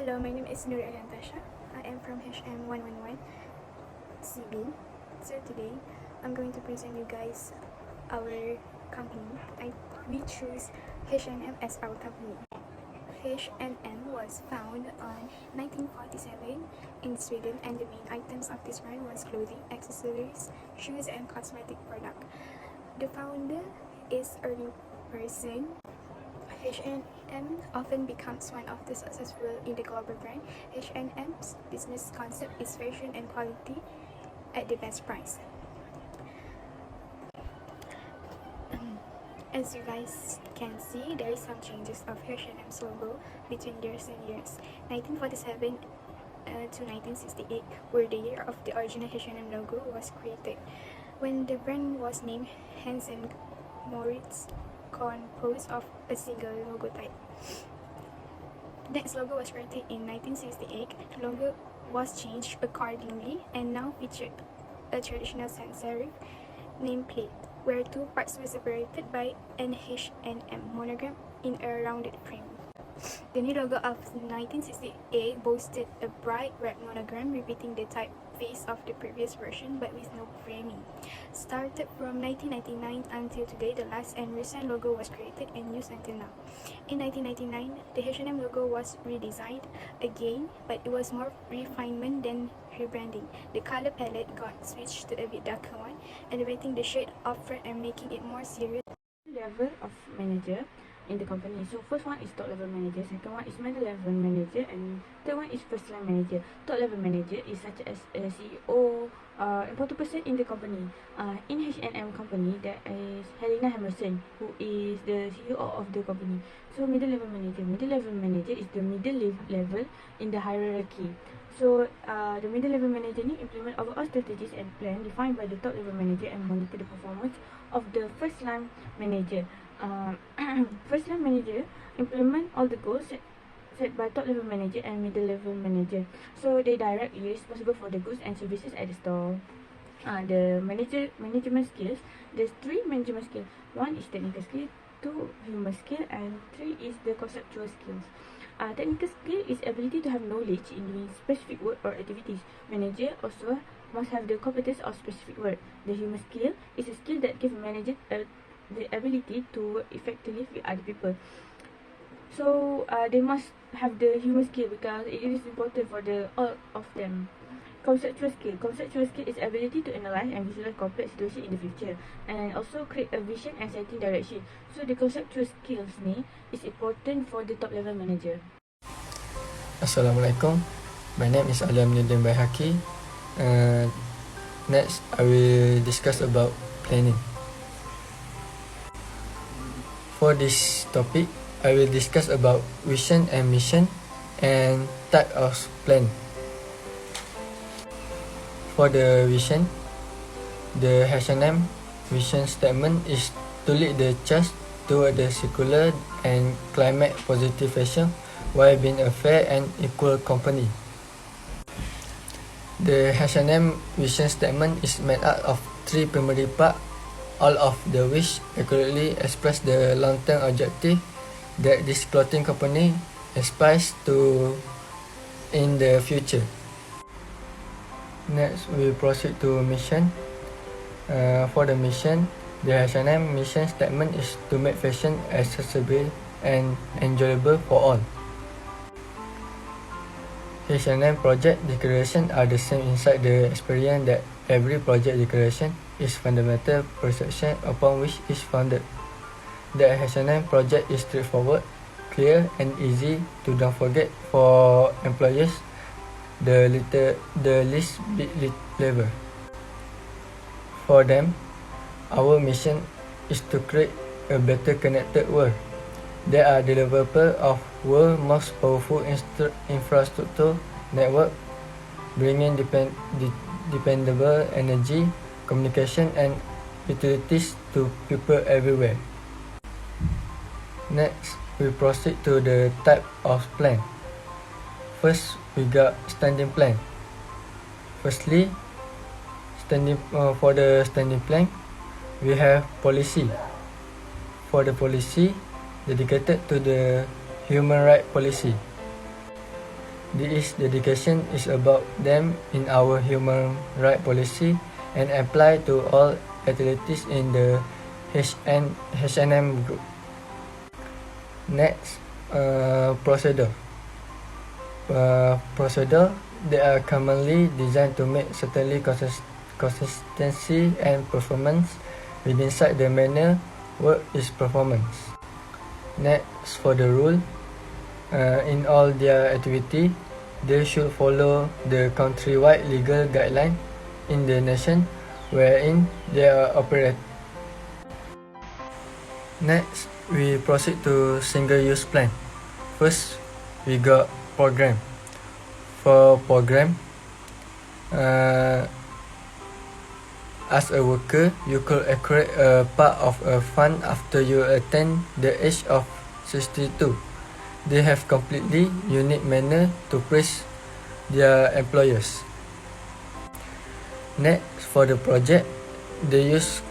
Hello, my name is Nur Aliantasha. I am from HM111 CB. So today, I'm going to present you guys our company. We choose H&M as our company. H&M was found on 1947 in Sweden, and the main items of this brand was clothing, accessories, shoes, and cosmetic product. The founder is a real person. H&M often becomes one of the successful in the global brand. H&M's business concept is fashion and quality at the best price. As you guys can see, there is some changes of H&M's logo between years and years. 1947 to 1968 were the year of the original H&M logo was created, when the brand was named Hansen Moritz, composed of a single logo type. Next logo was created in 1968. The logo was changed accordingly and now featured a traditional sans serif nameplate, where two parts were separated by an H&M monogram in a rounded frame. The new logo of 1968 boasted a bright red monogram repeating the typeface of the previous version but with no framing. Started from 1999 until today, the last and recent logo was created and used until now. In 1999, the H&M logo was redesigned again, but it was more refinement than rebranding. The color palette got switched to a bit darker one, elevating the shade of red and making it more serious. Level of manager in the company. So first one is top level manager, second one is middle level manager, and third one is first line manager. Top level manager is such as a CEO, important person in the company. In H&M company, there is Helena Hermansen, who is the CEO of the company. So middle level manager is the middle level in the hierarchy. So the middle level manager ni implement overall strategies and plan defined by the top level manager and monitor the performance of the first line manager. First line manager implement all the goals set by top level manager and middle level manager. So they directly responsible for the goods and services at the store. The management skills. There's 3 management skills. 1 is technical skill, 2 human skill, and 3 is the conceptual skills. Technical skill is ability to have knowledge in doing specific work or activities. Manager also must have the competence of specific work. The human skill is a skill that gives manager the ability to work effectively with other people. So they must have the human skill because it is important for all of them. Conceptual skill is ability to analyze and visualize complex situations in the future and also create a vision and setting direction. So the conceptual skills ni is important for the top level manager. Assalamualaikum. My name is Aliamuddin Baihaqi. Next, I will discuss about planning. For this topic, I will discuss about vision and mission and type of plan. For the vision, the H&M vision statement is to lead the charge toward the circular and climate positive fashion while being a fair and equal company. The H&M vision statement is made up of 3 primary parts, all of the which accurately express the long-term objective that this clothing company aspires to in the future. Next, we proceed to mission. For the mission, the H&M mission statement is to make fashion accessible and enjoyable for all. H&M project declaration are the same inside the experience that every project declaration is fundamental perception upon which is founded. The H&M project is straightforward, clear, and easy to don't forget for employers. The least bit level. For them, our mission is to create a better connected world. They are developer of world's most powerful infrastructure network, bringing dependable energy, communication, and utilities to people everywhere. Next, we proceed to the type of plan. First, we got standing plan. Firstly, for the standing plan, we have policy. For the policy, dedicated to the human right policy. This dedication is about them in our human right policy and apply to all activities in the H&M group. Next, procedure. Procedure, they are commonly designed to make certainly consistency and performance within inside the manner work is performance. Next, for the rule, in all their activity, they should follow the countrywide legal guideline in the nation wherein they are operate. Next, we proceed to single-use plan. First, we got program. For program, as a worker, you could accrue a part of a fund after you attain the age of 62. They have completely unique manner to praise their employers. Next, for the project, they use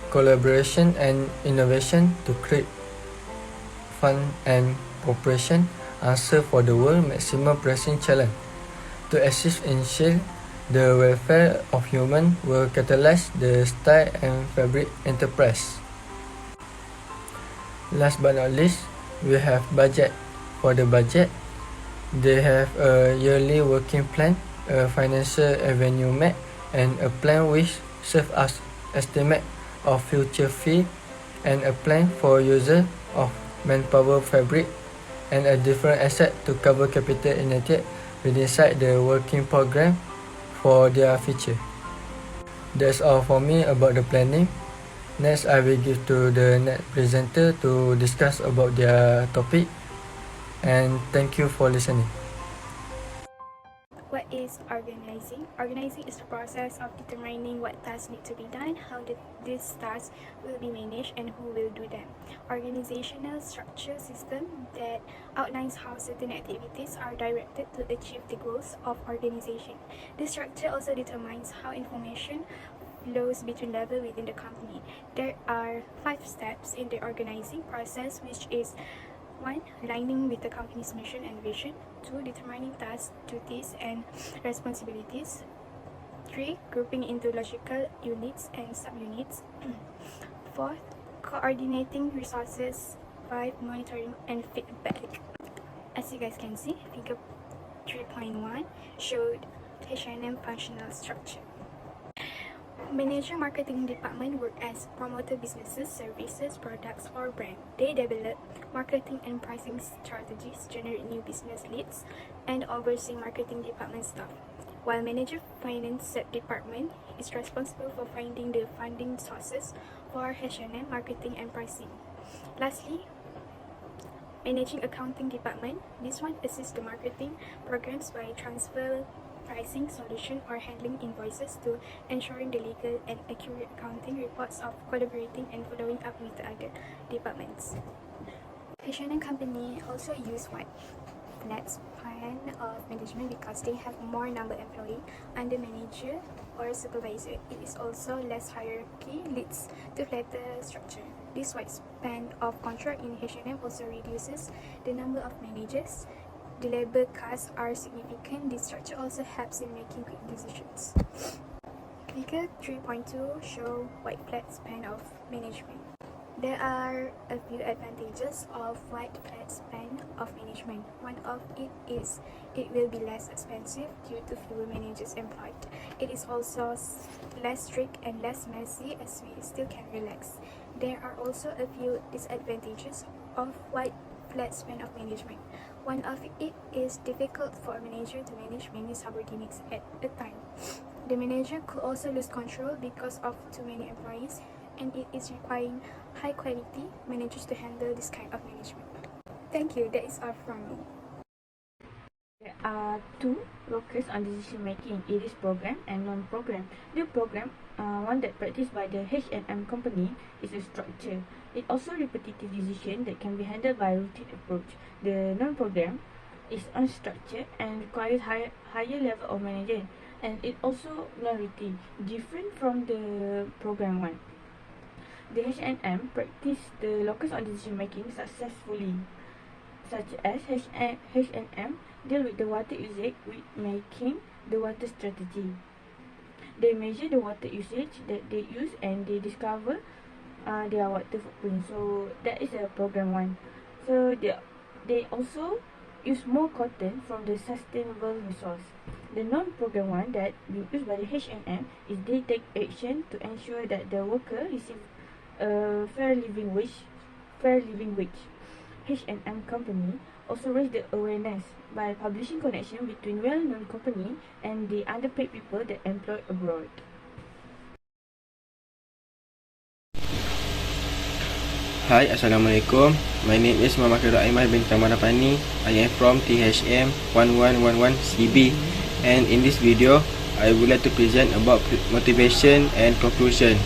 collaboration and innovation to create fun and cooperation answer for the world maximum pressing challenge. To assist ensure the welfare of human will catalyze the style and fabric enterprise. Last but not least, we have budget. For the budget, they have a yearly working plan, a financial avenue map, and a plan which serves as estimate of future fee, and a plan for user of manpower fabric, and a different asset to cover capital injected inside the working program for their future. That's all for me about the planning. Next, I will give to the next presenter to discuss about their topic. And thank you for listening. What is organizing? Organizing is the process of determining what tasks need to be done, how these tasks will be managed, and who will do them. Organizational structure system that outlines how certain activities are directed to achieve the goals of organization. This structure also determines how information flows between levels within the company. There are 5 steps in the organizing process, which is 1. Aligning with the company's mission and vision. 2. Determining tasks, duties, and responsibilities. 3. Grouping into logical units and subunits. 4. Coordinating resources. 5. Monitoring and feedback. As you guys can see, figure 3.1 showed H&M functional structure. Manager marketing department work as promoter businesses, services, products, or brand. They develop marketing and pricing strategies, generate new business leads, and oversee marketing department staff. While manager finance department is responsible for finding the funding sources for H&M marketing and pricing. Lastly, managing accounting department. This one assists the marketing programs by transfer pricing solution or handling invoices to ensuring the legal and accurate accounting reports of collaborating and following up with the other departments. H&M company also use wide flat span of management because they have more number of employees under manager or supervisor. It is also less hierarchy, leads to flatter structure. This wide span of control in H&M also reduces the number of managers. The labor costs are significant. This structure also helps in making quick decisions. Figure 3.2 show wide flat span of management. There are a few advantages of wide flat span of management. One of it is it will be less expensive due to fewer managers employed. It is also less strict and less messy as we still can relax. There are also a few disadvantages of wide flat span of management. One of it is difficult for a manager to manage many subordinates at a time. The manager could also lose control because of too many employees, and it is requiring high quality managers to handle this kind of management. Thank you, that is all from me. There are 2 focus on decision making. It is program and non-program. The program, one that practiced by the H&M company, is a structure. It also repetitive decision that can be handled by routine approach. The non-program is unstructured and requires higher level of management, and it also non-routine, different from the program one. The H&M practice the locus on decision making successfully. such as H&M deal with the water usage with making the water strategy. They measure the water usage that they use and they discover their water footprint. So that is a program one. So they also use more cotton from the sustainable resource. The non-program one that we used by the H&M is they take action to ensure that the worker receive a fair living wage. H&M company also raise the awareness by publishing connection between well-known company and the underpaid people that employed abroad. Hi, Assalamualaikum. My name is Muhammad Khairul Aiman bin Tamarapani. I am from THM 1111 CB, and in this video, I would like to present about motivation and conclusion.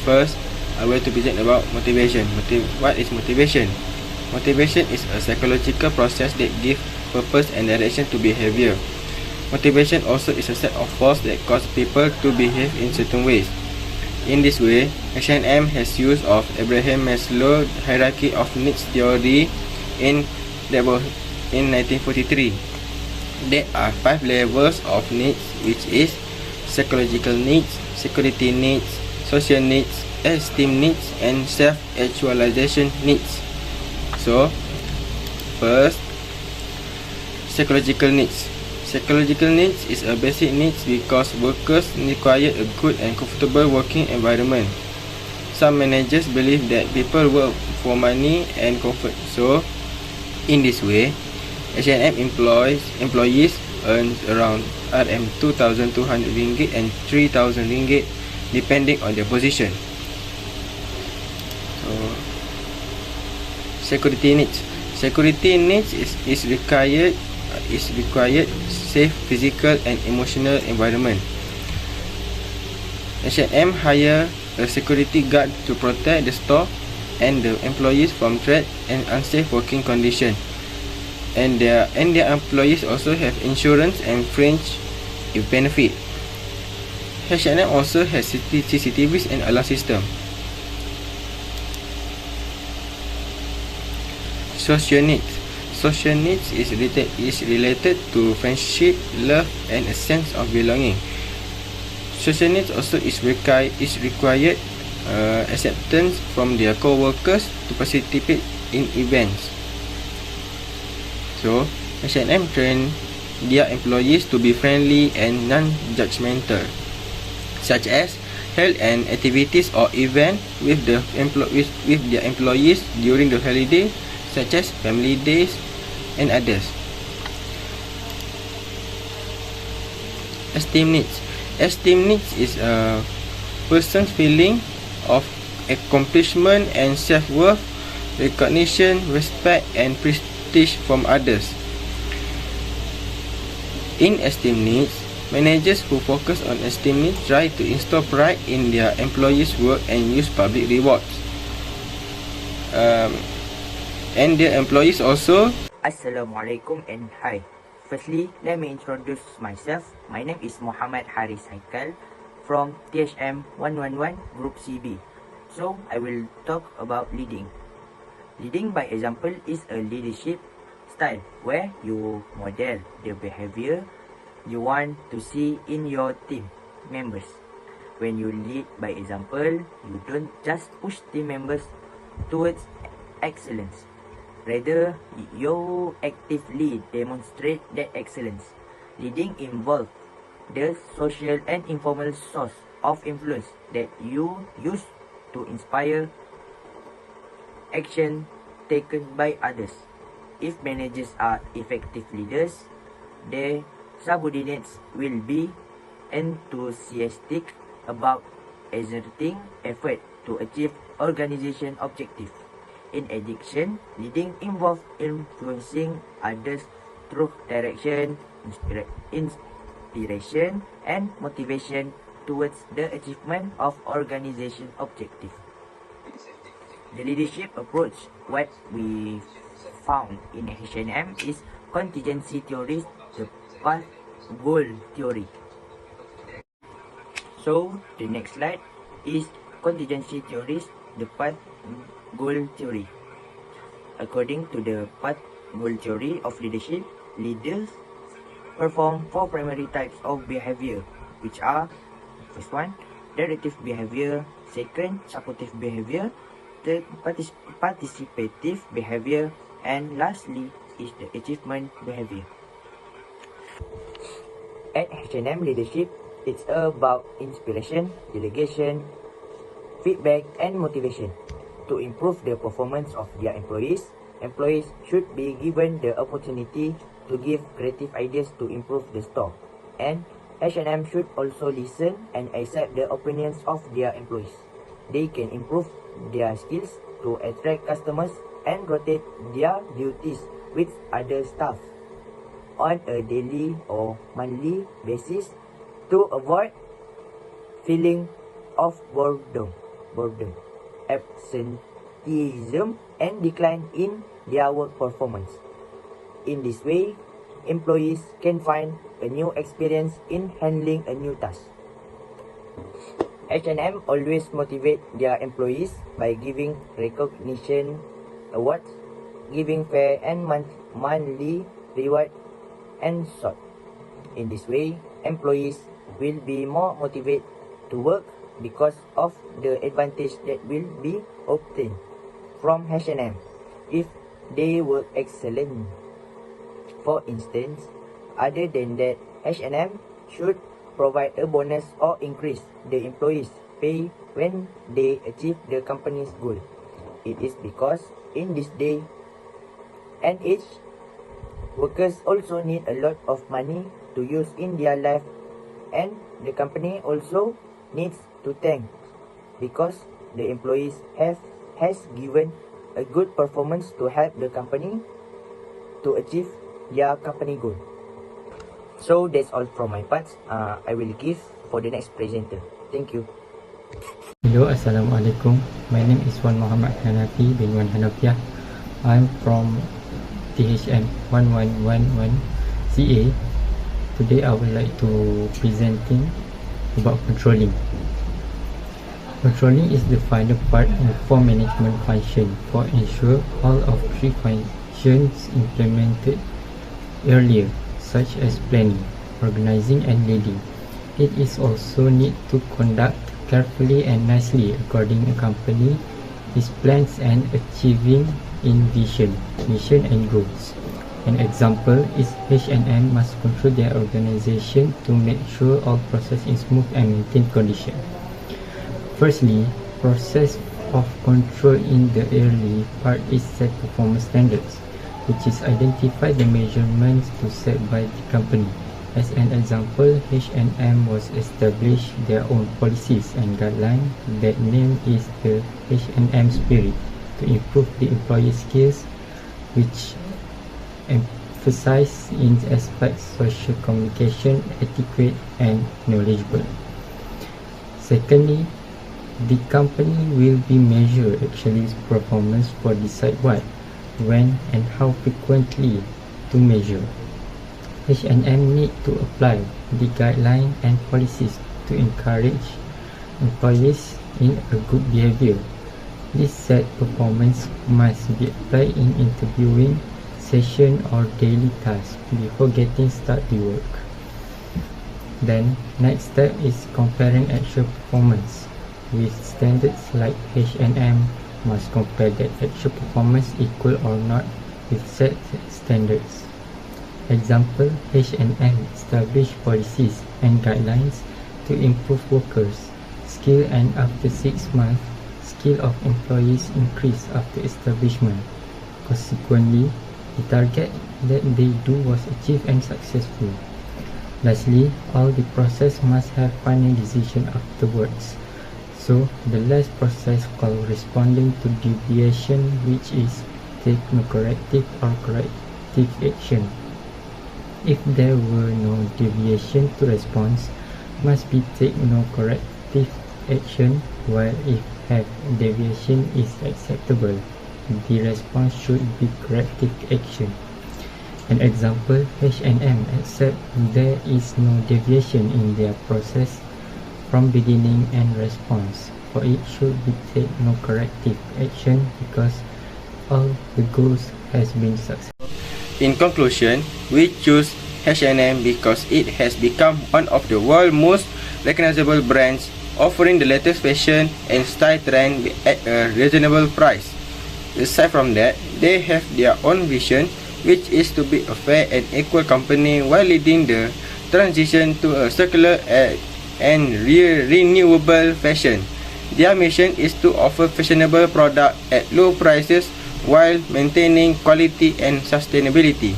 First, I would like to present about motivation. What is motivation? Motivation is a psychological process that gives purpose and direction to behavior. Motivation also is a set of force that cause people to behave in certain ways. In this way, H&M has use of Abraham Maslow hierarchy of needs theory in 1943. There are 5 levels of needs, which is psychological needs, security needs, social needs, esteem needs, and self-actualization needs. So, first, psychological needs. Psychological needs is a basic needs because workers require a good and comfortable working environment. Some managers believe that people work for money and comfort. So, in this way, H&M employees earn around RM2,200 and 3,000 ringgit depending on their position. So, security needs. Security needs is required safe physical and emotional environment. H&M hire a security guard to protect the store and the employees from threat and unsafe working condition. And their employees also have insurance and fringe benefit. H&M also has CCTVs and alarm system. Social needs. Social needs is related to friendship, love, and a sense of belonging. Social needs also is required acceptance from their co-workers to participate in events. So, H&M train their employees to be friendly and non-judgmental, such as held an activities or event with their employees during the holiday, such as family days and others. Esteem needs. Esteem needs is a person's feeling of accomplishment and self-worth, recognition, respect, and prestige from others. In esteem needs, managers who focus on esteem needs try to instill pride in their employees' work and use public rewards. And their employees also. Assalamualaikum and hi. Firstly, let me introduce myself. My name is Muhammad Haris Haikal from THM 111 Group CB. So, I will talk about leading. Leading by example is a leadership style where you model the behavior you want to see in your team members. When you lead by example, you don't just push team members towards excellence. Rather, you actively demonstrate that excellence. Leading involves the social and informal source of influence that you use to inspire action taken by others. If managers are effective leaders, their subordinates will be enthusiastic about exerting effort to achieve organization objectives. In addition, leading involves influencing others through direction, inspiration, and motivation towards the achievement of organization objectives. The leadership approach, what we found in H&M is contingency theory, the path goal theory. So, the next slide is contingency theories, the path goal theory. According to the path Goal theory of leadership, leaders perform 4 primary types of behavior, which are: first one, directive behavior; second, supportive behavior; third, participative behavior; and lastly is the achievement behavior. At H&M Leadership, it's about inspiration, delegation, feedback, and motivation. To improve the performance of their employees should be given the opportunity to give creative ideas to improve the store. And H&M should also listen and accept the opinions of their employees. They can improve their skills to attract customers and rotate their duties with other staff on a daily or monthly basis to avoid feeling of boredom, absenteeism, and decline in their work performance. In this way, employees can find a new experience in handling a new task. H&M always motivate their employees by giving recognition awards, giving fair and monthly reward, and so on. In this way, employees will be more motivated to work because of the advantage that will be obtained from H&M if they work excellent. For instance, other than that, H&M should provide a bonus or increase the employees' pay when they achieve the company's goal. It is because in this day and age, workers also need a lot of money to use in their life, and the company also needs to thank because the employees has given a good performance to help the company to achieve their company goal. So that's all from my part. I will give for the next presenter. Thank you. Hello, Assalamualaikum. My name is Wan Muhammad Hanafi bin Wan Hanafiah. I'm from THM 1111CA. Today I would like to presenting about controlling. Controlling is the final part in 4 management function for ensure all of 3 functions implemented earlier, such as planning, organizing, and leading. It is also need to conduct carefully and nicely according to company, its plans, and achieving in vision, mission, and goals. An example is H&M must control their organization to make sure all process is smooth and maintain condition. Firstly, process of control in the early part is set performance standards, which is identify the measurements to set by the company. As an example, H&M was established their own policies and guidelines that name is the H&M Spirit to improve the employee skills, which emphasize in aspects social communication, etiquette, and knowledgeable. Secondly, the company will be measure actually performance for decide what, when, and how frequently to measure. H&M need to apply the guideline and policies to encourage employees in a good behavior. This set performance must be applied in interviewing session or daily tasks before getting started the work. Then, next step is comparing actual performance with standards like H&M must compare that actual performance equal or not with set standards. Example, H&M established policies and guidelines to improve workers' skill, and after 6 months, skill of employees increased after establishment. Consequently, the target that they do was achieved and successful. Lastly, all the process must have final decision afterwards. So, the last process corresponding to deviation, which is take no corrective or corrective action. If there were no deviation to response, must be take no corrective action, while if have deviation is acceptable, the response should be corrective action. An example, H&M accept there is no deviation in their process from beginning and response. For it should be take no corrective action because all the goals has been successful. In conclusion, we choose H&M because it has become one of the world's most recognizable brands, offering the latest fashion and style trend at a reasonable price. Aside from that, they have their own vision, which is to be a fair and equal company while leading the transition to a circular and renewable fashion. Their mission is to offer fashionable products at low prices while maintaining quality and sustainability.